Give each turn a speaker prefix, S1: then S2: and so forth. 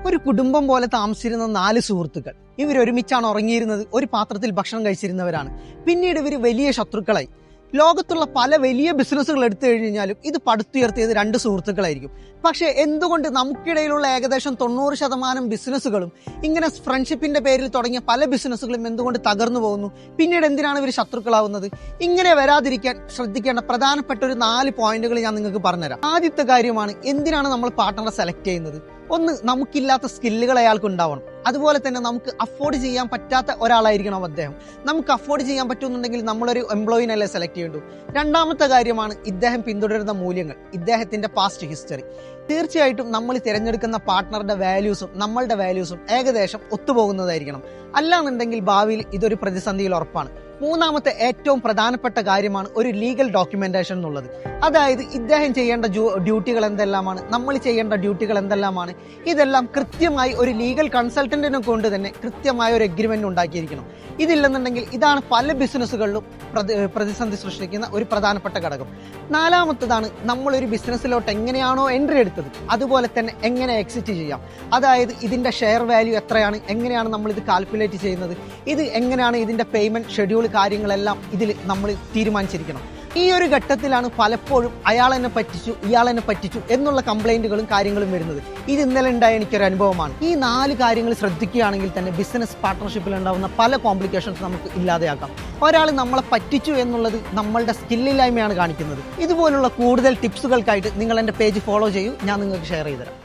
S1: ഒരു കുടുംബം പോലെ താമസിച്ചിരുന്ന 4 സുഹൃത്തുക്കൾ. ഇവരൊരുമിച്ചാണ് ഉറങ്ങിയിരുന്നത്, ഒരു പാത്രത്തിൽ ഭക്ഷണം കഴിച്ചിരുന്നവരാണ്. പിന്നീട് ഇവർ വലിയ ശത്രുക്കളായി. ലോകത്തുള്ള പല വലിയ ബിസിനസ്സുകൾ എടുത്തു കഴിഞ്ഞാലും ഇത് പടുത്തുയർത്തിയത് 2 സുഹൃത്തുക്കളായിരിക്കും. പക്ഷേ എന്തുകൊണ്ട് നമുക്കിടയിലുള്ള ഏകദേശം 90% ബിസിനസ്സുകളും ഇങ്ങനെ ഫ്രണ്ട്ഷിപ്പിന്റെ പേരിൽ തുടങ്ങിയ പല ബിസിനസ്സുകളും എന്തുകൊണ്ട് തകർന്നു പോകുന്നു? പിന്നീട് എന്തിനാണ് ഇവർ ശത്രുക്കളാവുന്നത്? ഇങ്ങനെ വരാതിരിക്കാൻ ശ്രദ്ധിക്കേണ്ട പ്രധാനപ്പെട്ട ഒരു 4 പോയിന്റുകൾ ഞാൻ നിങ്ങൾക്ക് പറഞ്ഞുതരാം. ആദ്യത്തെ കാര്യമാണ്, എന്തിനാണ് നമ്മൾ പാർട്ട്ണറെ സെലക്ട് ചെയ്യുന്നത്? ഒന്ന്, നമുക്കില്ലാത്ത സ്കില്ലുകൾ അയാൾക്ക് ഉണ്ടാവണം. അതുപോലെ തന്നെ നമുക്ക് അഫോർഡ് ചെയ്യാൻ പറ്റാത്ത ഒരാളായിരിക്കണം അദ്ദേഹം. നമുക്ക് അഫോർഡ് ചെയ്യാൻ പറ്റുന്നുണ്ടെങ്കിൽ നമ്മളൊരു എംപ്ലോയിനല്ലേ സെലക്ട് ചെയ്യേണ്ടു. രണ്ടാമത്തെ കാര്യമാണ്, ഇദ്ദേഹം പിന്തുടരുന്ന മൂല്യങ്ങൾ, ഇദ്ദേഹത്തിന്റെ പാസ്റ്റ് ഹിസ്റ്ററി. തീർച്ചയായിട്ടും നമ്മൾ തിരഞ്ഞെടുക്കുന്ന പാർട്ട്ണറുടെ വാല്യൂസും നമ്മളുടെ വാല്യൂസും ഏകദേശം ഒത്തുപോകുന്നതായിരിക്കണം. അല്ലാന്നുണ്ടെങ്കിൽ ഭാവിയിൽ ഇതൊരു പ്രതിസന്ധിയിൽ ഉറപ്പാണ്. മൂന്നാമത്തെ ഏറ്റവും പ്രധാനപ്പെട്ട കാര്യമാണ് ഒരു ലീഗൽ ഡോക്യുമെന്റേഷൻ എന്നുള്ളത്. അതായത് ഇദ്ദേഹം ചെയ്യേണ്ട ഡ്യൂട്ടികൾ എന്തെല്ലാമാണ്, നമ്മൾ ചെയ്യേണ്ട ഡ്യൂട്ടികൾ എന്തെല്ലാമാണ്, ഇതെല്ലാം കൃത്യമായി ഒരു ലീഗൽ കൺസൾട്ടന്റിനെ കൊണ്ട് തന്നെ കൃത്യമായ ഒരു എഗ്രിമെന്റ് ഉണ്ടാക്കിയിരിക്കണം. ഇതില്ലെന്നുണ്ടെങ്കിൽ ഇതാണ് പല ബിസിനസ്സുകളിലും പ്രതിസന്ധി സൃഷ്ടിക്കുന്ന ഒരു പ്രധാനപ്പെട്ട ഘടകം. നാലാമത്തതാണ്, നമ്മളൊരു ബിസിനസ്സിലോട്ട് എങ്ങനെയാണോ എൻട്രി എടുത്തത് അതുപോലെ തന്നെ എങ്ങനെ എക്സിറ്റ് ചെയ്യാം. അതായത് ഇതിന്റെ ഷെയർ വാല്യൂ എത്രയാണ്, എങ്ങനെയാണ് നമ്മൾ ഇത് കാൽക്കുലേറ്റ് ചെയ്യുന്നത്, ഇത് എങ്ങനെയാണ് ഇതിന്റെ പേയ്മെന്റ് ഷെഡ്യൂൾ, കാര്യങ്ങളെല്ലാം ഇതിൽ നമ്മൾ തീരുമാനിച്ചിരിക്കണം. ഈ ഒരു ഘട്ടത്തിലാണ് പലപ്പോഴും അയാളെന്നെ പറ്റിച്ചു, ഇയാളെന്നെ പറ്റിച്ചു എന്നുള്ള കംപ്ലൈന്റുകളും കാര്യങ്ങളും വരുന്നത്. ഇത് ഇന്നലെ ഉണ്ടായ എനിക്കൊരു അനുഭവമാണ്. ഈ 4 കാര്യങ്ങൾ ശ്രദ്ധിക്കുകയാണെങ്കിൽ തന്നെ ബിസിനസ് പാർട്ട്ണർഷിപ്പിൽ ഉണ്ടാകുന്ന പല കോംപ്ലിക്കേഷൻസ് നമുക്ക് ഇല്ലാതെയാക്കാം. ഒരാൾ നമ്മളെ പറ്റിച്ചു എന്നുള്ളത് നമ്മളുടെ സ്കില്ലില്ലായ്മയാണ് കാണിക്കുന്നത്. ഇതുപോലുള്ള കൂടുതൽ ടിപ്സുകൾക്കായിട്ട് നിങ്ങൾ എൻ്റെ പേജ് ഫോളോ ചെയ്യൂ, ഞാൻ നിങ്ങൾക്ക് ഷെയർ ചെയ്തുതരാം.